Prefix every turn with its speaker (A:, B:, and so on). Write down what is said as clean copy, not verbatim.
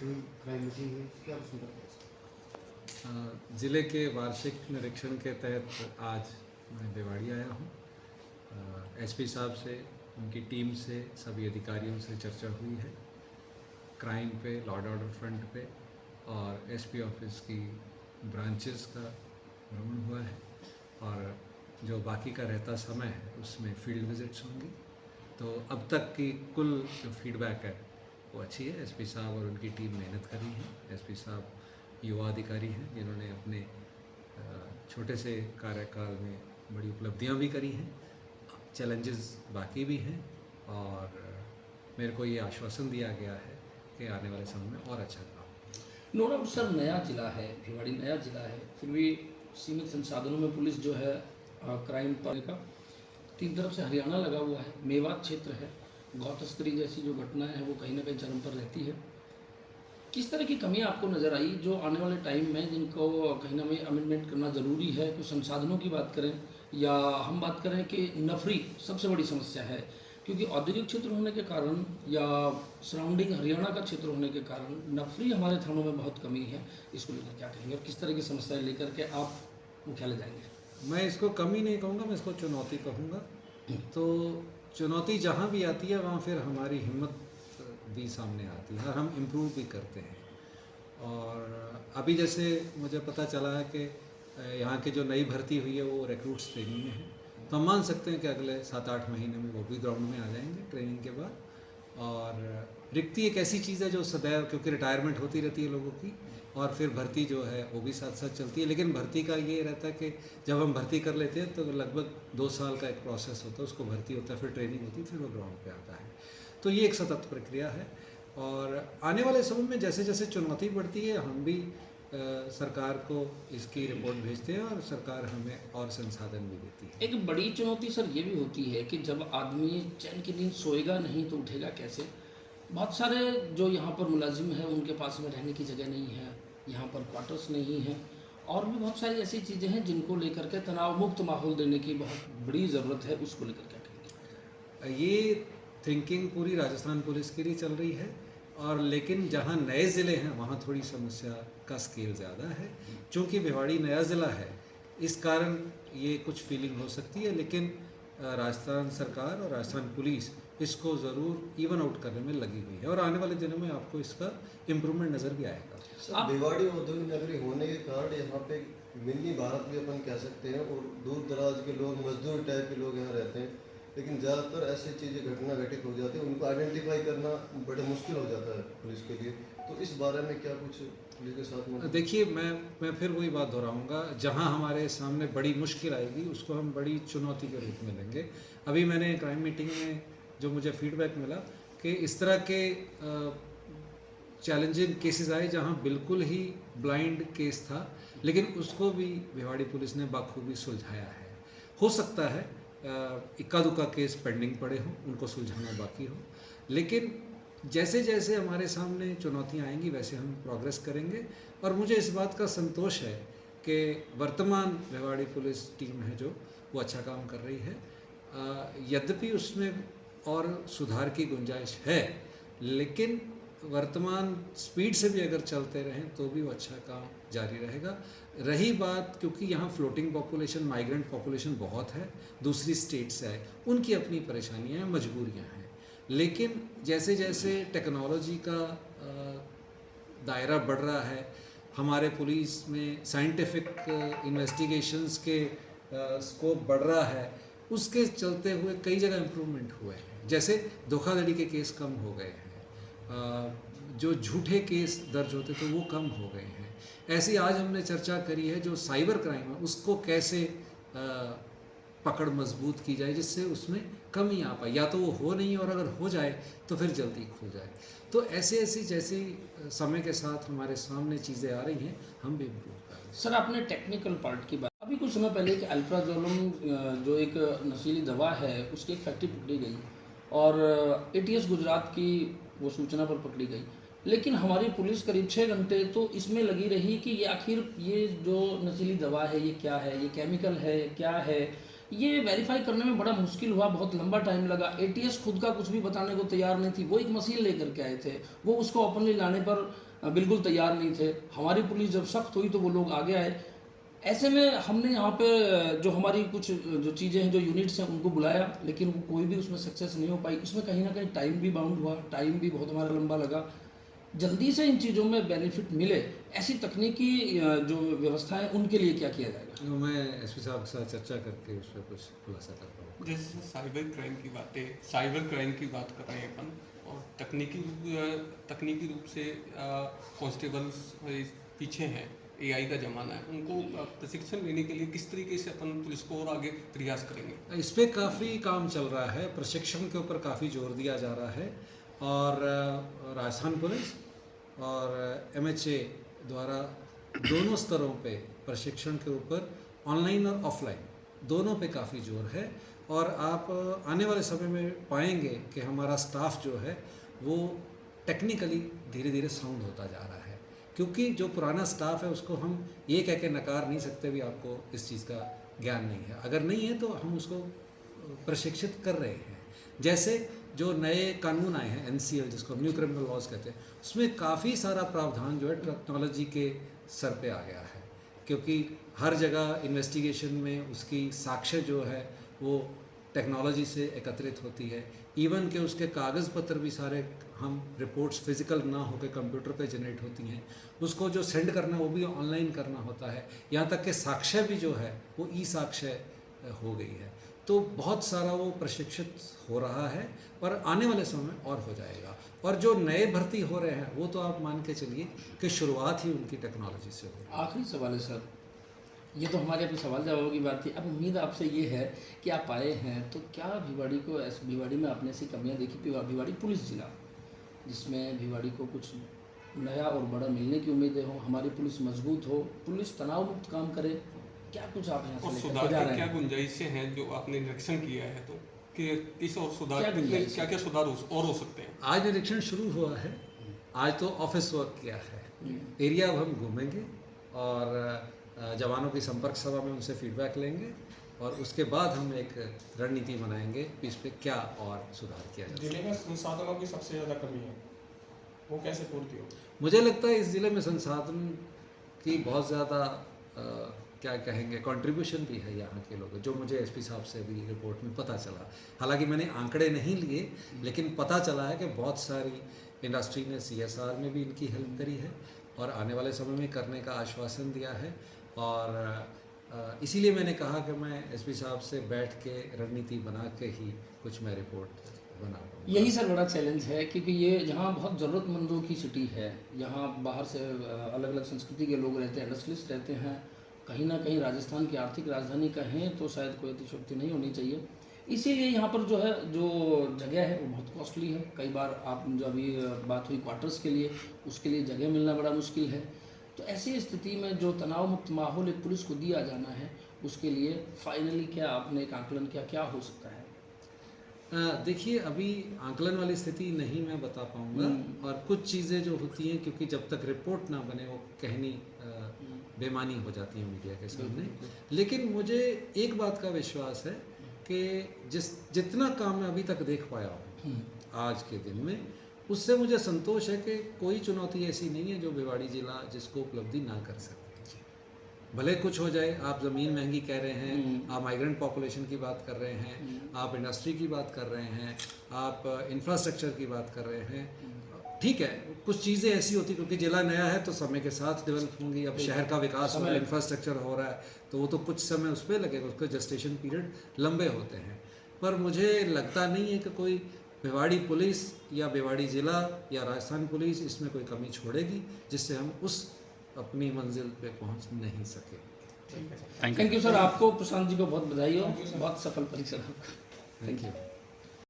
A: Monitoring crime meeting हुई, क्या कुछ करते
B: ज़िले के वार्षिक निरीक्षण के तहत आज मैं भिवाड़ी आया हूँ। एसपी साहब से, उनकी टीम से, सभी अधिकारियों से चर्चा हुई है क्राइम पे, लॉ एंड ऑर्डर फ्रंट पे, और एसपी ऑफिस की ब्रांचेस का भ्रमण हुआ है, और जो बाकी का रहता समय है उसमें फील्ड विजिट्स होंगी। तो अब तक की कुल जो फीडबैक है वो अच्छी है। एसपी साहब और उनकी टीम मेहनत कर रही है। एसपी साहब युवा अधिकारी हैं जिन्होंने अपने छोटे से कार्यकाल में बड़ी उपलब्धियां भी करी हैं। चैलेंजेस बाकी भी हैं, और मेरे को ये आश्वासन दिया गया है कि आने वाले समय में और अच्छा काम।
C: नो डाउट सर, नया जिला है भिवाड़ी, नया जिला है, फिर भी सीमित संसाधनों में पुलिस जो है क्राइम पर का तीन तरफ से हरियाणा लगा हुआ है, मेवात क्षेत्र है, गौ तस्करी जैसी जो घटनाएं हैं वो कहीं ना कहीं चरम पर रहती है। किस तरह की कमियां आपको नज़र आई जो आने वाले टाइम में जिनको कहीं ना कहीं अमेंडमेंट करना ज़रूरी है? कुछ संसाधनों की बात करें या हम बात करें कि नफरी सबसे बड़ी समस्या है, क्योंकि औद्योगिक क्षेत्र होने के कारण या सराउंडिंग हरियाणा का क्षेत्र होने के कारण नफरी हमारे थानों में बहुत कमी है। इसको लेकर क्या कहेंगे और किस तरह की समस्याएं लेकर के आप मुख्यालय जाएंगे?
B: मैं इसको कमी नहीं कहूँगा, मैं इसको चुनौती कहूँगा। तो चुनौती जहाँ भी आती है वहाँ फिर हमारी हिम्मत भी सामने आती है और हम इम्प्रूव भी करते हैं। और अभी जैसे मुझे पता चला है कि यहाँ की जो नई भर्ती हुई है वो रिक्रूट्स ट्रेनिंग में है, तो हम मान सकते हैं कि अगले 7-8 महीने में वो भी ग्राउंड में आ जाएंगे ट्रेनिंग के बाद। और रिक्ति एक ऐसी चीज़ है जो सदैव, क्योंकि रिटायरमेंट होती रहती है लोगों की, और फिर भर्ती जो है वो भी साथ साथ चलती है। लेकिन भर्ती का ये रहता है कि जब हम भर्ती कर लेते हैं तो लगभग 2 साल का एक प्रोसेस होता है, उसको भर्ती होता है, फिर ट्रेनिंग होती है, फिर वो ग्राउंड पे आता है। तो ये एक सतत प्रक्रिया है, और आने वाले समय में जैसे जैसे चुनौती बढ़ती है हम भी सरकार को इसकी रिपोर्ट भेजते हैं और सरकार हमें और संसाधन भी देती है।
C: एक बड़ी चुनौती सर ये भी होती है कि जब आदमी चैन की नींद सोएगा नहीं तो उठेगा कैसे? बहुत सारे जो यहाँ पर मुलाजिम हैं उनके पास में रहने की जगह नहीं है, यहाँ पर क्वार्टर्स नहीं है, और भी बहुत सारी ऐसी चीज़ें हैं जिनको लेकर के तनाव मुक्त माहौल देने की बहुत बड़ी ज़रूरत है। उसको लेकर क्या कहेंगे?
B: ये थिंकिंग पूरी राजस्थान पुलिस के लिए चल रही है, और लेकिन जहाँ नए ज़िले हैं वहाँ थोड़ी समस्या का स्केल ज़्यादा है। चूँकि भिवाड़ी नया ज़िला है इस कारण ये कुछ फीलिंग हो सकती है, लेकिन राजस्थान सरकार और राजस्थान पुलिस इसको ज़रूर इवन आउट करने में लगी हुई है, और आने वाले दिनों में आपको इसका इम्प्रूवमेंट नज़र भी आएगा।
D: सर, भिवाड़ी औद्योगिक नगरी होने के कारण यहाँ पे मिनी भारत भी अपन कह सकते हैं, और दूर दराज के लोग, मजदूर टाइप के लोग यहाँ रहते हैं, लेकिन ज़्यादातर ऐसी चीज़ें घटना घटित हो जाती है, उनको आइडेंटिफाई करना बड़े मुश्किल हो जाता है पुलिस के लिए। तो इस बारे में क्या कुछ पुलिस के साथ में?
B: देखिए, मैं फिर वही बात दोहराऊंगा, जहां हमारे सामने बड़ी मुश्किल आएगी उसको हम बड़ी चुनौती के रूप में लेंगे। अभी मैंने क्राइम मीटिंग में जो मुझे फीडबैक मिला कि इस तरह के चैलेंजिंग केसेस आए जहां बिल्कुल ही ब्लाइंड केस था, लेकिन उसको भी भिवाड़ी पुलिस ने बखूबी सुलझाया है। हो सकता है इक्का दुक्का केस पेंडिंग पड़े हों, उनको सुलझाना बाकी हो, लेकिन जैसे जैसे हमारे सामने चुनौतियां आएंगी वैसे हम प्रोग्रेस करेंगे। और मुझे इस बात का संतोष है कि वर्तमान भिवाड़ी पुलिस टीम है जो वो अच्छा काम कर रही है। यद्यपि उसमें और सुधार की गुंजाइश है, लेकिन वर्तमान स्पीड से भी अगर चलते रहें तो भी वो अच्छा काम जारी रहेगा। रही बात, क्योंकि यहाँ फ्लोटिंग पॉपुलेशन, माइग्रेंट पॉपुलेशन बहुत है, दूसरी स्टेट से आए, उनकी अपनी परेशानियाँ हैं, मजबूरियाँ हैं, लेकिन जैसे जैसे टेक्नोलॉजी का दायरा बढ़ रहा है, हमारे पुलिस में साइंटिफिक इन्वेस्टिगेशंस के स्कोप बढ़ रहा है, उसके चलते हुए कई जगह इम्प्रूवमेंट हुए हैं। जैसे धोखाधड़ी के केस कम हो गए हैं, जो झूठे केस दर्ज होते थे वो कम हो गए हैं। ऐसी आज हमने चर्चा करी है जो साइबर क्राइम है उसको कैसे पकड़ मजबूत की जाए जिससे उसमें कमी आ पाए, या तो वो हो नहीं और अगर हो जाए तो फिर जल्दी खुल जाए। तो ऐसी जैसी समय के साथ हमारे सामने चीज़ें आ रही हैं, हम भी इम्प्रूव कर रहे हैं।
C: सर, आपने टेक्निकल पार्ट की बात, अभी कुछ समय पहले कि अल्प्राजोलम जो एक नशीली दवा है उसकी एक फैक्ट्री पकड़ी गई और एटीएस गुजरात की वो सूचना पर पकड़ी गई, लेकिन हमारी पुलिस करीब 6 घंटे तो इसमें लगी रही कि ये आखिर ये जो नशीली दवा है ये क्या है, ये केमिकल है, क्या है, ये वेरीफाई करने में बड़ा मुश्किल हुआ, बहुत लंबा टाइम लगा। एटीएस खुद का कुछ भी बताने को तैयार नहीं थी। वो एक मशीन लेकर के आए थे, वो उसको ओपनली लाने पर बिल्कुल तैयार नहीं थे। हमारी पुलिस जब सख्त हुई तो वो लोग आगे आए। ऐसे में हमने यहाँ पे जो हमारी कुछ जो चीज़ें हैं, जो यूनिट्स हैं, उनको बुलाया, लेकिन वो कोई भी उसमें सक्सेस नहीं हो पाई। उसमें कहीं ना कहीं टाइम भी बाउंड हुआ, टाइम भी बहुत हमारा लंबा लगा। जल्दी से इन चीज़ों में बेनिफिट मिले, ऐसी तकनीकी जो व्यवस्थाएं, उनके लिए क्या किया जाएगा?
B: मैं एसपी साहब के साथ चर्चा करके उस पर कुछ खुलासा करता हूँ।
E: जैसे साइबर क्राइम की बात कर रहे हैं अपन, और तकनीकी रूप से कांस्टेबल्स पीछे हैं, एआई का ज़माना है, उनको प्रशिक्षण लेने के लिए किस तरीके से अपन पुलिस को और आगे प्रयास करेंगे?
B: इस पर काफ़ी काम चल रहा है, प्रशिक्षण के ऊपर काफ़ी जोर दिया जा रहा है, और राजस्थान पुलिस और एमएचए द्वारा दोनों स्तरों पे प्रशिक्षण के ऊपर ऑनलाइन और ऑफलाइन दोनों पे काफ़ी जोर है। और आप आने वाले समय में पाएंगे कि हमारा स्टाफ जो है वो टेक्निकली धीरे धीरे साउंड होता जा रहा है, क्योंकि जो पुराना स्टाफ है उसको हम ये कह के नकार नहीं सकते भी आपको इस चीज़ का ज्ञान नहीं है। अगर नहीं है तो हम उसको प्रशिक्षित कर रहे हैं। जैसे जो नए कानून आए हैं NCL, जिसको न्यू क्रिमिनल लॉज कहते हैं, उसमें काफ़ी सारा प्रावधान जो है टेक्नोलॉजी के सर पे आ गया है, क्योंकि हर जगह इन्वेस्टिगेशन में उसकी साक्ष्य जो है वो टेक्नोलॉजी से एकत्रित होती है। इवन के उसके कागज़ पत्र भी सारे हम रिपोर्ट्स फिजिकल ना होकर कंप्यूटर पे जनरेट होती हैं, उसको जो सेंड करना वो भी ऑनलाइन करना होता है। यहाँ तक कि साक्ष्य भी जो है वो ई साक्ष्य हो गई है। तो बहुत सारा वो प्रशिक्षित हो रहा है और आने वाले समय में और हो जाएगा। और जो नए भर्ती हो रहे हैं वो तो आप मान के चलिए कि शुरुआत ही उनकी टेक्नोलॉजी से हो रही है।
C: आखिरी सवाल है सर, ये तो हमारे अपने सवाल जवाब की बात थी। अब उम्मीद आपसे ये है कि आप आए हैं तो क्या भिवाड़ी में आपने ऐसी कमियां देखी? भिवाड़ी पुलिस जिला जिसमें भिवाड़ी को कुछ नया और बड़ा मिलने की उम्मीदें हो, हमारी पुलिस मजबूत हो, पुलिस तनाव मुक्त काम करे, क्या कुछ आप यहाँ
E: और
C: से
E: सुधार
C: लेकर जा
E: की
C: रहे
E: क्या
C: हैं?
E: गुंजाइशें हैं जो आपने निरीक्षण किया है, तो कि किस और सुधार
C: क्या गुंजाइश है?
E: क्या क्या सुधार और हो सकते हैं?
B: आज निरीक्षण शुरू हुआ है, आज तो ऑफिस वर्क किया है। एरिया अब हम घूमेंगे और जवानों की संपर्क सभा में उनसे फीडबैक लेंगे और उसके बाद हम एक रणनीति बनाएंगे कि इस पर क्या और सुधार किया जाए।
F: जिले में संसाधनों की सबसे ज़्यादा कमी है, वो कैसे पूर्ति होगी?
B: मुझे लगता है इस ज़िले में संसाधन की बहुत ज़्यादा क्या कहेंगे कंट्रीब्यूशन भी है यहाँ के लोगों, जो मुझे एसपी साहब से भी रिपोर्ट में पता चला। हालांकि मैंने आंकड़े नहीं लिए, लेकिन पता चला है कि बहुत सारी इंडस्ट्री ने CSR में भी इनकी हेल्प करी है और आने वाले समय में करने का आश्वासन दिया है। और इसीलिए मैंने कहा कि मैं एसपी साहब से बैठ के रणनीति बना के ही कुछ मैं रिपोर्ट बना पाऊँ।
C: यही सर बड़ा चैलेंज है, क्योंकि ये यहाँ बहुत ज़रूरतमंदों की सिटी है। यहाँ बाहर से अलग अलग संस्कृति के लोग रहते हैं, इंडस्ट्रियलिस्ट रहते हैं। कहीं ना कहीं राजस्थान की आर्थिक राजधानी कहें तो शायद कोई अतिशयोक्ति नहीं होनी चाहिए। इसीलिए यहाँ पर जो है जो जगह है वो बहुत कॉस्टली है। कई बार आप जो अभी बात हुई क्वार्टर्स के लिए, उसके लिए जगह मिलना बड़ा मुश्किल है। तो ऐसी स्थिति में जो तनाव मुक्त माहौल एक पुलिस को दिया जाना है, उसके लिए फाइनली क्या आपने एक आकलन किया, क्या हो सकता है?
B: देखिए, अभी आंकलन वाली स्थिति नहीं मैं बता पाऊँगा, और कुछ चीज़ें जो होती हैं क्योंकि जब तक रिपोर्ट ना बने वो कहनी बेमानी हो जाती है मीडिया के सामने। लेकिन मुझे एक बात का विश्वास है कि जितना काम मैं अभी तक देख पाया हूँ आज के दिन में, उससे मुझे संतोष है कि कोई चुनौती ऐसी नहीं है जो भिवाड़ी जिला जिसको उपलब्धि ना कर सकते। भले कुछ हो जाए, आप ज़मीन महंगी कह रहे हैं, आप माइग्रेंट पॉपुलेशन की बात कर रहे हैं, आप इंडस्ट्री की बात कर रहे हैं, आप इंफ्रास्ट्रक्चर की बात कर रहे हैं, ठीक है। कुछ चीज़ें ऐसी होती, क्योंकि जिला नया है तो समय के साथ डेवलप होंगी। अब शहर का विकास हो रहा है, इंफ्रास्ट्रक्चर हो रहा है, तो वो तो कुछ समय उस पर लगेगा, उसके जस्टेशन पीरियड लंबे होते हैं। पर मुझे लगता नहीं है कि कोई भिवाड़ी पुलिस या भिवाड़ी ज़िला या राजस्थान पुलिस इसमें कोई कमी छोड़ेगी जिससे हम उस अपनी मंजिल पे पहुंच नहीं सके।
C: Thank you sir. आपको प्रशांत जी को बहुत बधाई हो, बहुत सफल परीक्षा।
B: Thank you.